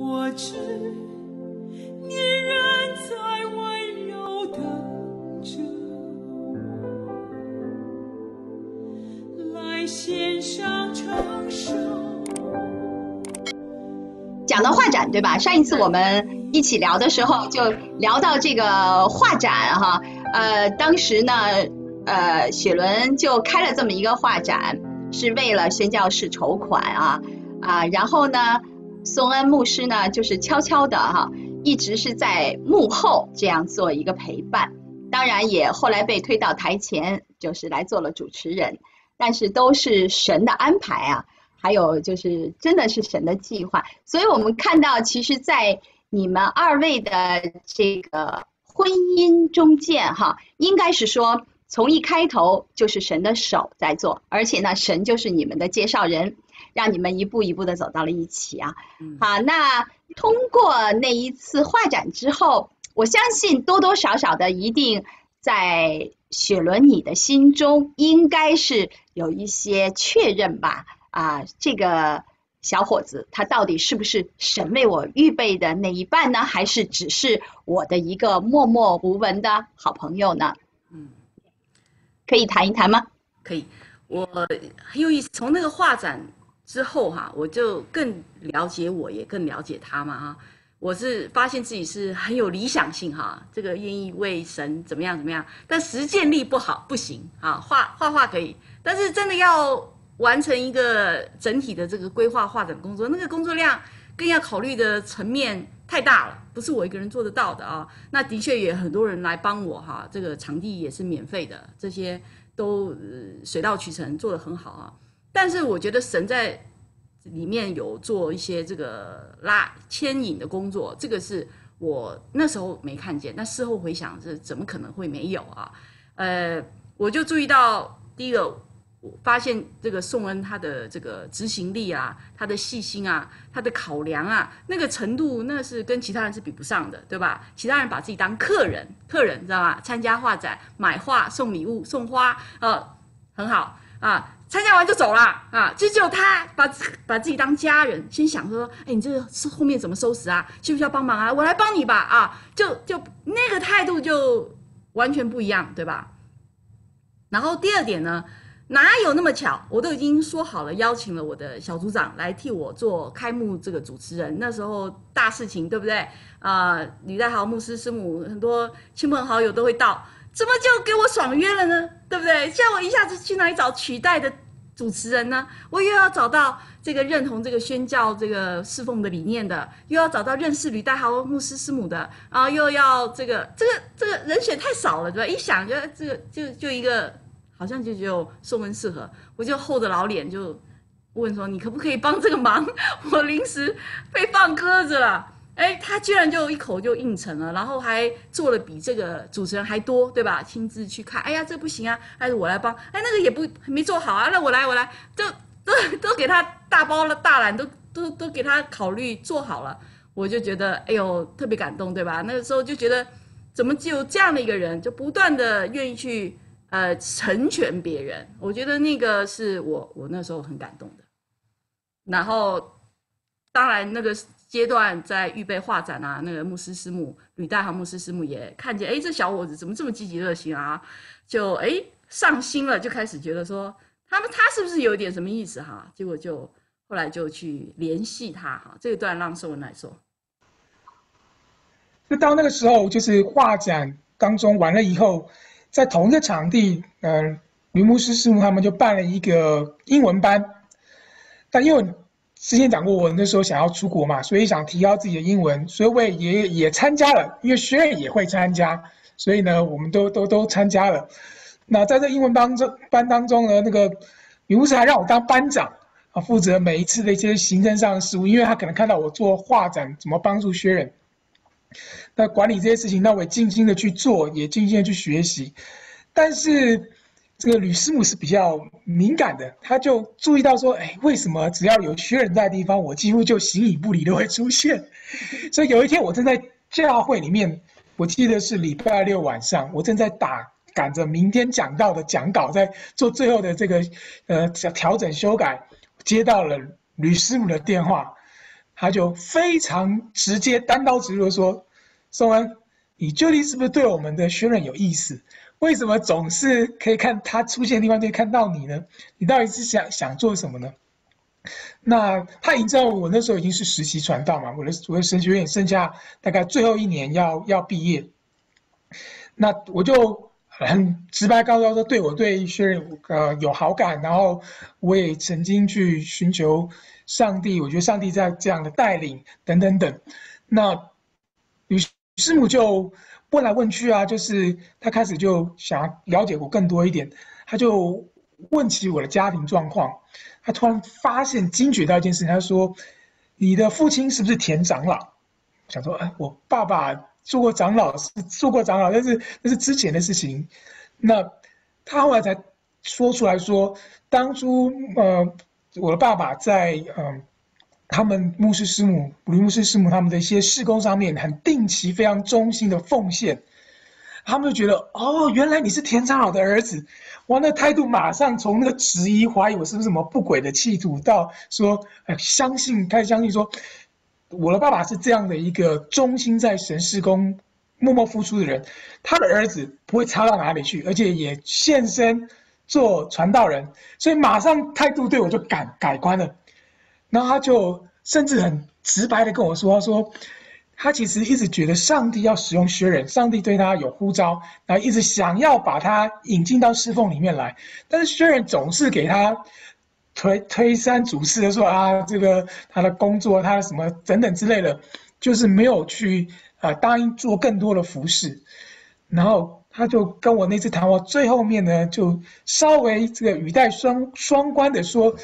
我知你仍在温柔等着，来献上承受。讲到画展，对吧？上一次我们一起聊的时候，就聊到这个画展哈。当时呢，雪伦就开了这么一个画展，是为了宣教士筹款然后呢，宋恩牧师呢就是悄悄的一直是在幕后这样做一个陪伴，当然也后来被推到台前，就是来做了主持人，但是都是神的安排还有就是真的是神的计划。所以我们看到其实在你们二位的这个婚姻中间应该是说从一开头就是神的手在做，而且呢神就是你们的介绍人，让你们一步一步的走到了一起好，那通过那一次画展之后，我相信多多少少的一定在雪伦你的心中应该是有一些确认吧这个小伙子他到底是不是神为我预备的那一半呢，还是只是我的一个默默无闻的好朋友呢？可以谈一谈吗？可以，我很有意思。从那个画展之后我就更了解我，也更了解他嘛我是发现自己是很有理想性这个愿意为神怎么样怎么样，但实践力不行画可以，但是真的要完成一个整体的这个规划画展工作，那个工作量更要考虑的层面太大了，不是我一个人做得到的那的确也很多人来帮我这个场地也是免费的，这些都水到渠成，做得很好但是我觉得神在里面有做一些这个牵引的工作，这个是我那时候没看见，但事后回想是怎么可能会没有我就注意到第一个，我发现这个宋恩他的这个执行力他的细心他的考量那个程度，那是跟其他人是比不上的，对吧？其他人把自己当客人知道吗？参加画展买画送礼物送花很好参加完就走了就只有他把自己当家人，先想说你这个是后面怎么收拾需不需要帮忙我来帮你吧就那个态度就完全不一样，对吧？然后第二点呢，哪有那么巧，我都已经说好了邀请了我的小组长来替我做开幕这个主持人，那时候大事情对不对吕代豪牧师师母很多亲朋好友都会到，怎么就给我爽约了呢？对不对？叫我一下子去哪里找取代的主持人呢？我又要找到这个认同这个宣教这个侍奉的理念的，又要找到认识吕代豪牧师师母的又要这个人选太少了，对吧？一想就一个好像就只有宋恩适合，我就厚着老脸就问说你可不可以帮这个忙？我临时被放鸽子了。他居然就一口就应承了，然后还做了比这个主持人还多，对吧？亲自去看，这不行还是我来帮，那个也没做好那我来，都给他大包了大揽，都给他考虑做好了，我就觉得特别感动，对吧？那个时候就觉得怎么只有这样的一个人，就不断的愿意去成全别人，我觉得那个是我那时候很感动的。然后当然那个阶段在预备画展那个牧师师母吕代豪牧师师母也看见这小伙子怎么这么积极热心就上心了，就开始觉得说他是不是有点什么意思结果就后来就去联系他这一段让寿文来说。就到那个时候，就是画展当中完了以后，在同一个场地吕牧师师母他们就办了一个英文班，但因为之前讲过，我那时候想要出国嘛，所以想提高自己的英文，所以我也参加了，因为学员也会参加，所以呢，我们都参加了。那在这英文班当中呢，那个吕牧师还让我当班长负责每一次的一些行政上的事务，因为他可能看到我做画展怎么帮助学员，那管理这些事情，那我也尽心的去做，也尽心的去学习，但是这个吕师母是比较敏感的，他就注意到说，为什么只要有缺人在的地方，我几乎就形影不离的会出现。所以有一天我正在教会里面，我记得是礼拜六晚上，我正在赶着明天讲道的讲稿，在做最后的这个调整修改，接到了吕师母的电话，他就非常直接、单刀直入地说：“宋恩，你究竟是不是对我们的学人有意思？为什么总是可以看他出现的地方就看到你呢？你到底是想做什么呢？”那他已经知道我那时候已经是实习传道嘛，我的神学院剩下大概最后1年要毕业，那我就很直白告诉他说，对我对学人有好感，然后我也曾经去寻求上帝，我觉得上帝在这样的带领等等等。那吕师母就问来问去啊，就是他开始就想要了解我更多一点，他就问起我的家庭状况。他突然发现惊觉到一件事情，他说：“你的父亲是不是田长老？”想说，我爸爸做过长老，但是那是之前的事情。那他后来才说出来说，当初我的爸爸在他们牧师师母、吕牧师师母他们的一些事工上面，很定期、非常忠心的奉献。他们就觉得，哦，原来你是田长老的儿子，哇，那态度马上从那个质疑、怀疑我是不是什么不轨的企图，到说，开始相信说，我的爸爸是这样的一个忠心在神事工默默付出的人，他的儿子不会差到哪里去，而且也现身做传道人，所以马上态度对我就改观了。然后他就甚至很直白的跟我说，他说他其实一直觉得上帝要使用薛仁，上帝对他有呼召，然后一直想要把他引进到侍奉里面来，但是薛仁总是给他推三阻四的说啊，这个他的工作，他的什么等等之类的，就是没有去答应做更多的服事。然后他就跟我那次谈话最后面呢，就稍微这个语带双关的说，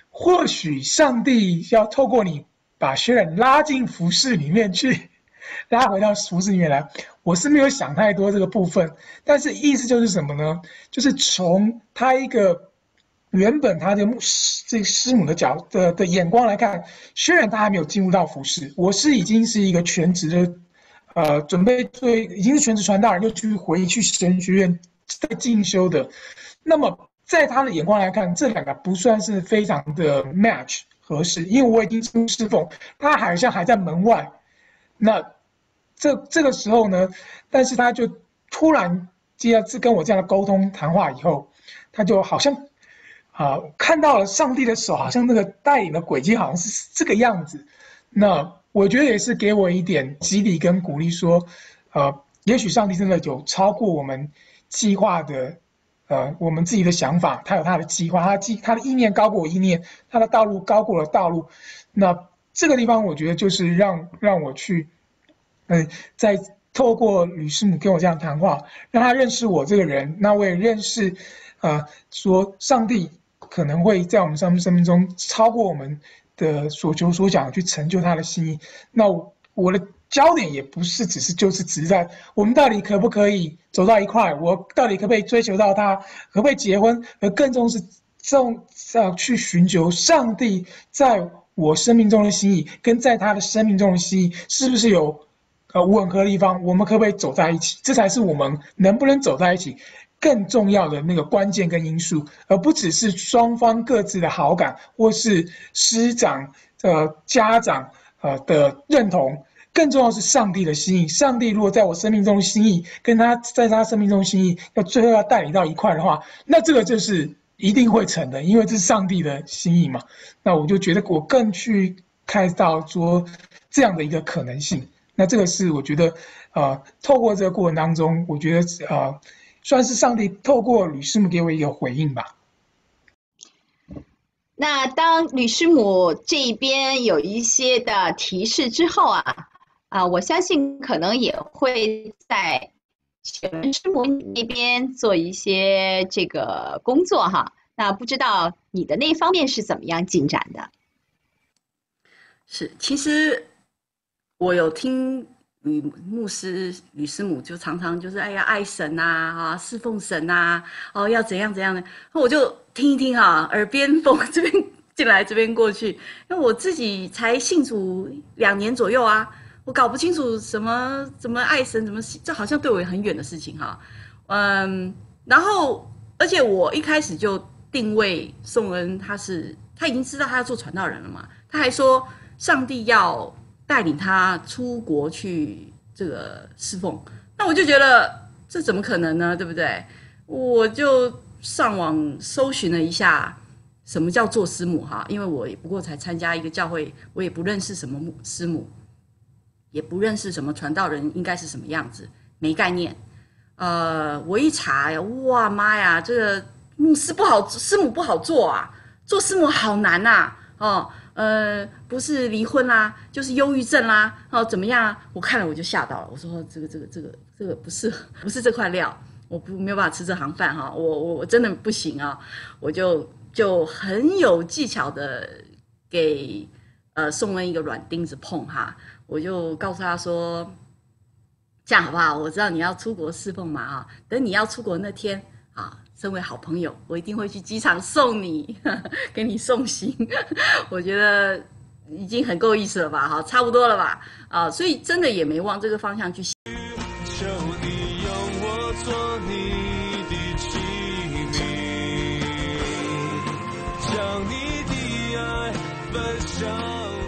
或许上帝要透过你把薛仁拉进服事里面去，拉回到服事里面来。我是没有想太多这个部分，但是意思就是什么呢？就是从他一个原本他的这个师母的眼光来看，薛仁他还没有进入到服事，我已经是一个全职的，准备已经是全职传道人，又回去神学院再进修的。那么在他的眼光来看，这两个不算是非常的 match 合适，因为我已经进入侍奉，他好像还在门外。那这个时候呢，但是他就突然跟我这样的沟通谈话以后，他就好像看到了上帝的手，好像那个带领的轨迹好像是这个样子。那我觉得也是给我一点激励跟鼓励，说，也许上帝真的有超过我们计划的，我们自己的想法，他有他的计划，他的意念高过我意念，他的道路高过了道路。那这个地方，我觉得就是让我去，在透过吕师母跟我这样谈话，让他认识我这个人，那我也认识，说上帝可能会在我们生命中超过我们的所求所想，去成就他的心意。那我的焦点也不是只是在我们到底可不可以走到一块，我到底可不可以追求到他，可不可以结婚，而更重视去寻求上帝在我生命中的心意，跟在他的生命中的心意是不是有吻合的地方，我们可不可以走在一起，这才是我们能不能走在一起更重要的那个关键跟因素，而不只是双方各自的好感，或是师长、家长的认同，更重要是上帝的心意。上帝如果在我生命中的心意，跟他在他生命中的心意，最后要带领到一块的话，那这个就是一定会成的，因为这是上帝的心意嘛。那我就觉得我更去看到说这样的一个可能性。那这个是我觉得，透过这个过程当中，我觉得算是上帝透过吕师母给我一个回应吧。那当吕师母这边有一些的提示之后我相信可能也会在雪伦师母那边做一些这个工作哈。那不知道你的那方面是怎么样进展的？是，其实我有听吕师母就常常就是哎呀爱神啊，侍奉神啊，要怎样怎样的，我就听一听耳边风，这边进来这边过去，因为我自己才信主2年左右我搞不清楚怎么爱神，这好像对我也很远的事情然后而且我一开始就定位宋恩他已经知道他要做传道人了嘛，他还说上帝要带领他出国去这个侍奉，那我就觉得这怎么可能呢？对不对？我就上网搜寻了一下什么叫做师母哈，因为我也不过才参加一个教会，我也不认识什么师母，也不认识什么传道人应该是什么样子，没概念。我一查呀，哇妈呀，这个师母不好做啊，做师母好难呐，不是离婚啦，就是忧郁症啦，怎么样啊？我看了我就吓到了，我说这个不是这块料，我没有办法吃这行饭哈，我真的不行啊，我就很有技巧的给宋恩一个软钉子碰哈，我就告诉他说。这样好不好？我知道你要出国侍奉嘛啊，等你要出国那天啊，身为好朋友，我一定会去机场送你，给你送行。我觉得已经很够意思了吧？哈，差不多了吧？啊，所以真的也没往这个方向去想。求你用我做你的器皿，将你的爱分享。